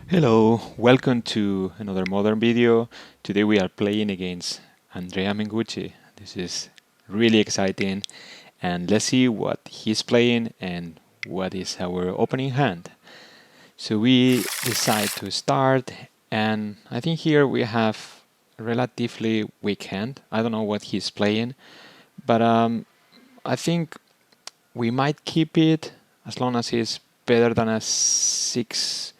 Hello, welcome to another modern video. Today we are playing against Andrea Mengucci. This is really exciting and let's see what he's playing and what is our opening hand. So we decide to start and I think here we have a relatively weak hand. I don't know what he's playing, but I think we might keep it as long as he's better than a 6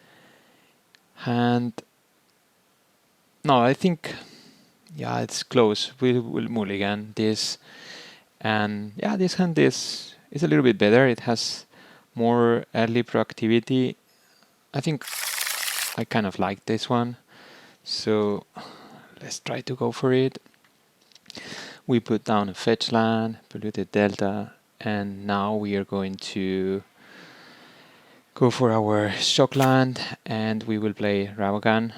hand. No, I think, yeah, it's close. We will mulligan this, and yeah, this hand is a little bit better. It has more early proactivity. I think I kind of like this one, so let's try to go for it. We put down a fetch land, polluted delta, and now we are going to go for our shock land, and we will play Rabogan.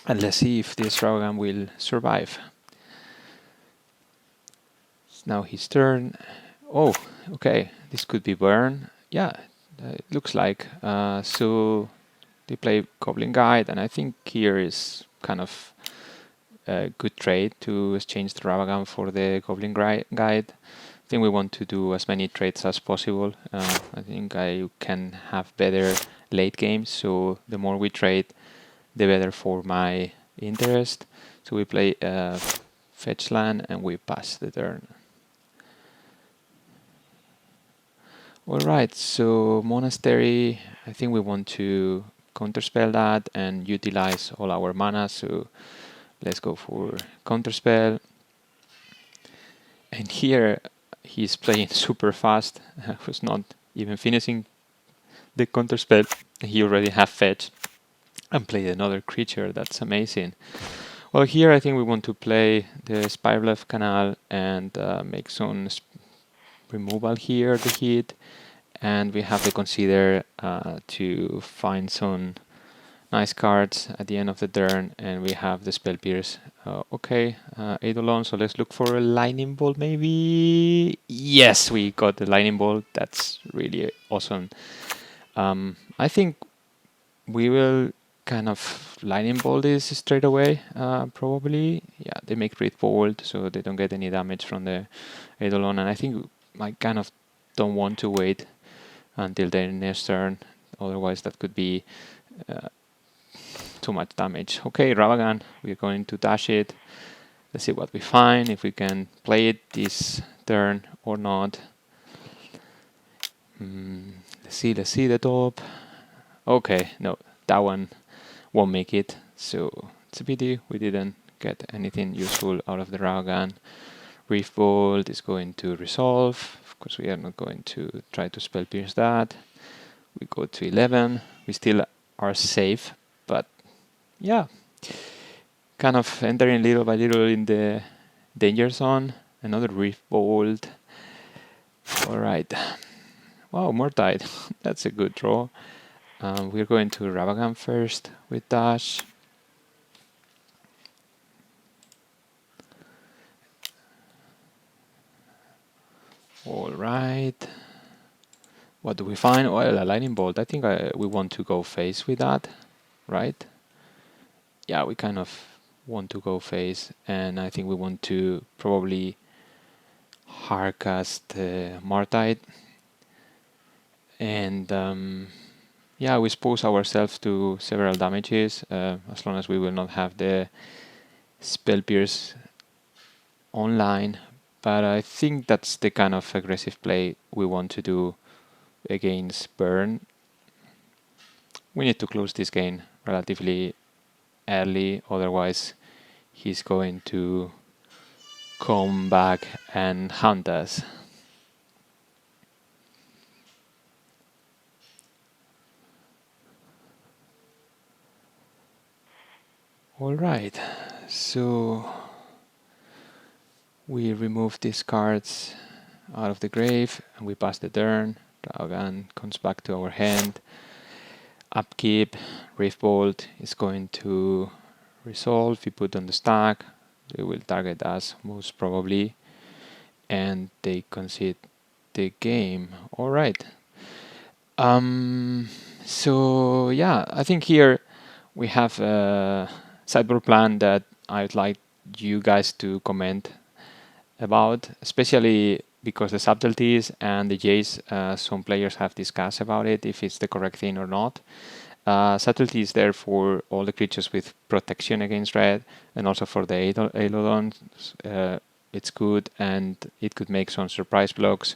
And let's see if this Rabogan will survive. It's now his turn. Oh, okay, this could be burn. Yeah, it looks like. So they play Goblin Guide, and I think here is kind of a good trade to exchange the Ravagan for the Goblin Guide. I think we want to do as many trades as possible. I think I can have better late games, so the more we trade, the better for my interest. So we play fetch land and we pass the turn. Alright, so Monastery, I think we want to counterspell that and utilize all our mana, so let's go for counterspell. And here he's playing super fast, was not even finishing the counterspell. He already have fetch and played another creature, that's amazing. Well, here I think we want to play the Spiral of Canal and make some removal here, the hit. And we have to consider to find some nice cards at the end of the turn, and we have the Spell Pierce. Okay, Eidolon, so let's look for a Lightning Bolt maybe. Yes, we got the Lightning Bolt. That's really awesome. I think we will kind of Lightning Bolt this straight away, probably. Yeah, they make Breath Bolt, so they don't get any damage from the Eidolon, and I think I kind of don't want to wait until their next turn, otherwise that could be too much damage. Okay, Ravagan, we're going to dash it. Let's see what we find, if we can play it this turn or not. Let's see the top. Okay, no, that one won't make it, so it's a pity we didn't get anything useful out of the Ravagan. Reef Bolt is going to resolve. Of course, we are not going to try to spell pierce that. We go to 11. We still are safe, but yeah, kind of entering little by little in the danger zone. Another Reef Bolt. All right. Wow, Murktide. That's a good draw. We're going to Ravagan first with dash. All right. What do we find? Well, a Lightning Bolt. I think we want to go face with that, right? Yeah, we kind of want to go face, and I think we want to probably hardcast Murktide. And yeah, we expose ourselves to several damages, as long as we will not have the Spell Pierce online. But I think that's the kind of aggressive play we want to do against Burn. We need to close this game relatively early, otherwise he's going to come back and hunt us. Alright, so we remove these cards out of the grave and we pass the turn. Dragon comes back to our hand. Upkeep, Reef Bolt is going to resolve. We put on the stack. They will target us most probably, and they concede the game. All right. So yeah, I think here we have a sideboard plan that I'd like you guys to comment about, especially because the subtleties and the Jace, some players have discussed about it, if it's the correct thing or not. Subtlety is there for all the creatures with protection against red, and also for the Eidolons. It's good, and it could make some surprise blocks.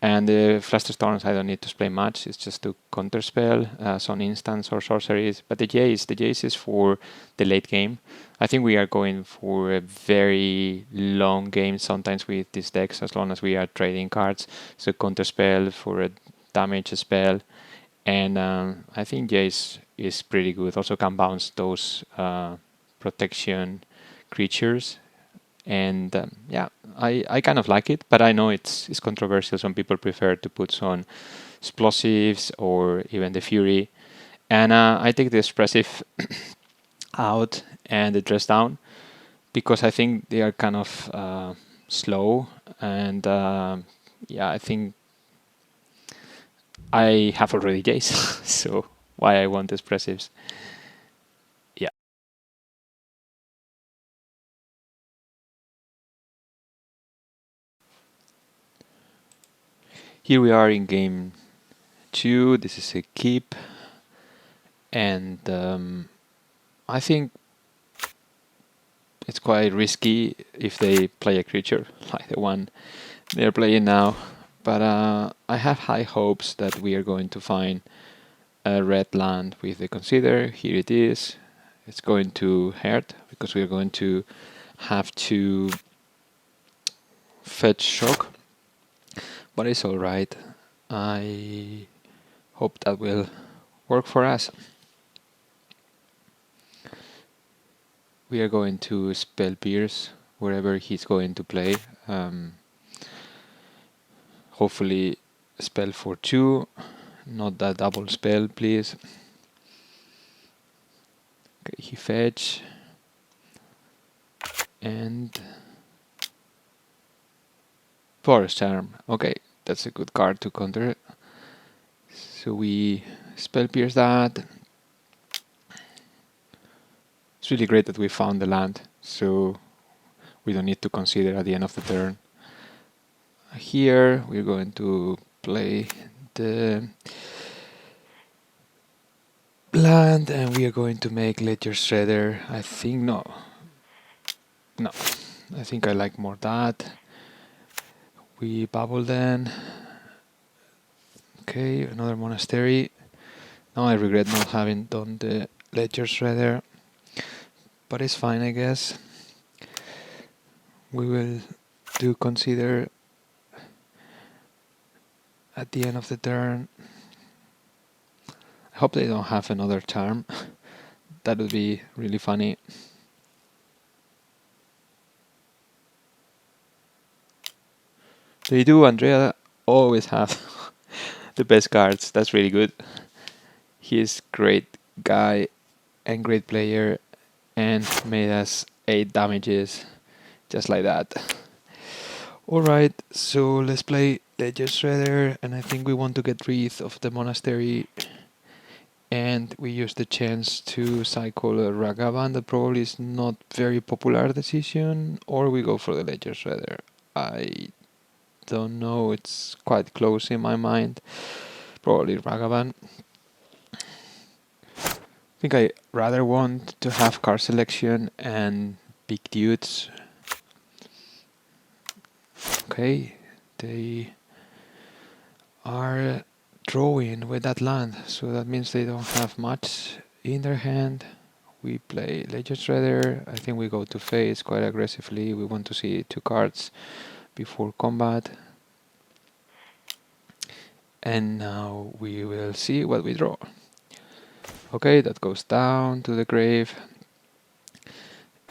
And the Flusterstorms, I don't need to explain much. It's just to counterspell some instants or sorceries. But the Jace is for the late game. I think we are going for a very long game sometimes with these decks, as long as we are trading cards. So counterspell for a damage spell. And I think Jace is pretty good. Also can bounce those protection creatures. And yeah, I kind of like it, but I know it's controversial. Some people prefer to put some explosives or even the Fury. And I take the expressive out and the dress down because I think they are kind of slow. And yeah, I think I have already Jace, so why I want expressives. Yeah. Here we are in game 2. This is a keep. And I think it's quite risky if they play a creature like the one they're playing now. But I have high hopes that we are going to find a red land with the Consider. Here it is. It's going to hurt because we're going to have to fetch shock. But it's alright. I hope that will work for us. We are going to spell Pierce wherever he's going to play. Hopefully spell for 2, not that double spell, please. Okay, he fetch. And Forest Charm. Okay, that's a good card to counter. So we spell pierce that. It's really great that we found the land, so we don't need to consider at the end of the turn. Here we're going to play the land and we are going to make Ledger Shredder. I think no. I think I like more that. We bubble then. Okay, another monastery. Now I regret not having done the Ledger Shredder, but it's fine, I guess. We will do consider at the end of the turn. I hope they don't have another charm. That would be really funny. They do. Andrea always have the best cards. That's really good. He's great guy and great player and made us 8 damages just like that. Alright, so let's play Ledger Shredder, and I think we want to get rid of the monastery, and we use the chance to cycle a Ragavan. That probably is not very popular decision, or we go for the Ledger Shredder. I don't know, it's quite close in my mind. Probably Ragavan. I think I rather want to have card selection and big dudes. Okay, they are drawing with that land, so that means they don't have much in their hand. We play Ledger Shredder. I think we go to face quite aggressively. We want to see 2 cards before combat. And now we will see what we draw. Okay, that goes down to the grave.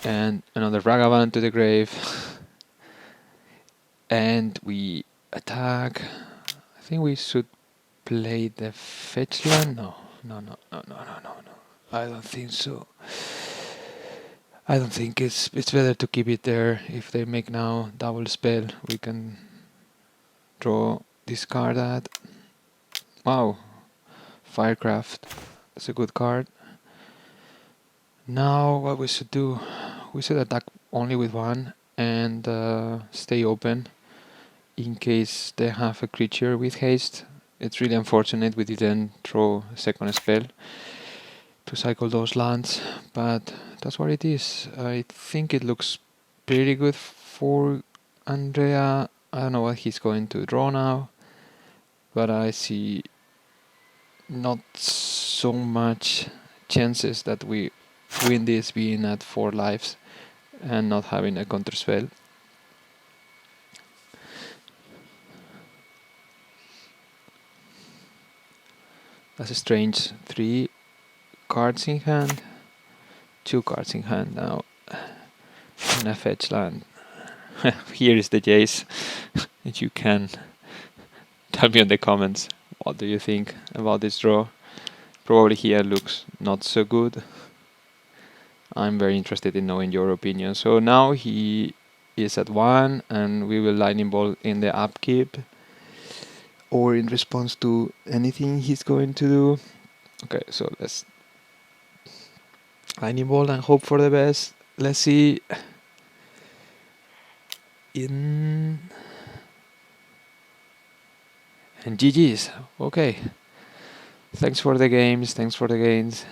And another Ragavan to the grave. And we attack. I think we should play the fetch land. No. I don't think so. I don't think it's better to keep it there. If they make now double spell, we can draw, discard that. Wow, Firecraft. That's a good card. Now what we should do? We should attack only with one and stay open in case they have a creature with haste. It's really unfortunate we didn't throw a second spell to cycle those lands, but that's what it is. I think it looks pretty good for Andrea. I don't know what he's going to draw now, but I see not so much chances that we win this being at 4 lives and not having a counter spell. That's a strange. 3 cards in hand, 2 cards in hand now, and a fetch land. Here is the Jace. You can tell me in the comments what do you think about this draw. Probably here looks not so good. I'm very interested in knowing your opinion. So now he is at 1 and we will lightning bolt in the upkeep or in response to anything he's going to do. Okay, so let's lightning bolt and hope for the best. Let's see. And GG's. Okay. Thanks for the games. Thanks for the gains.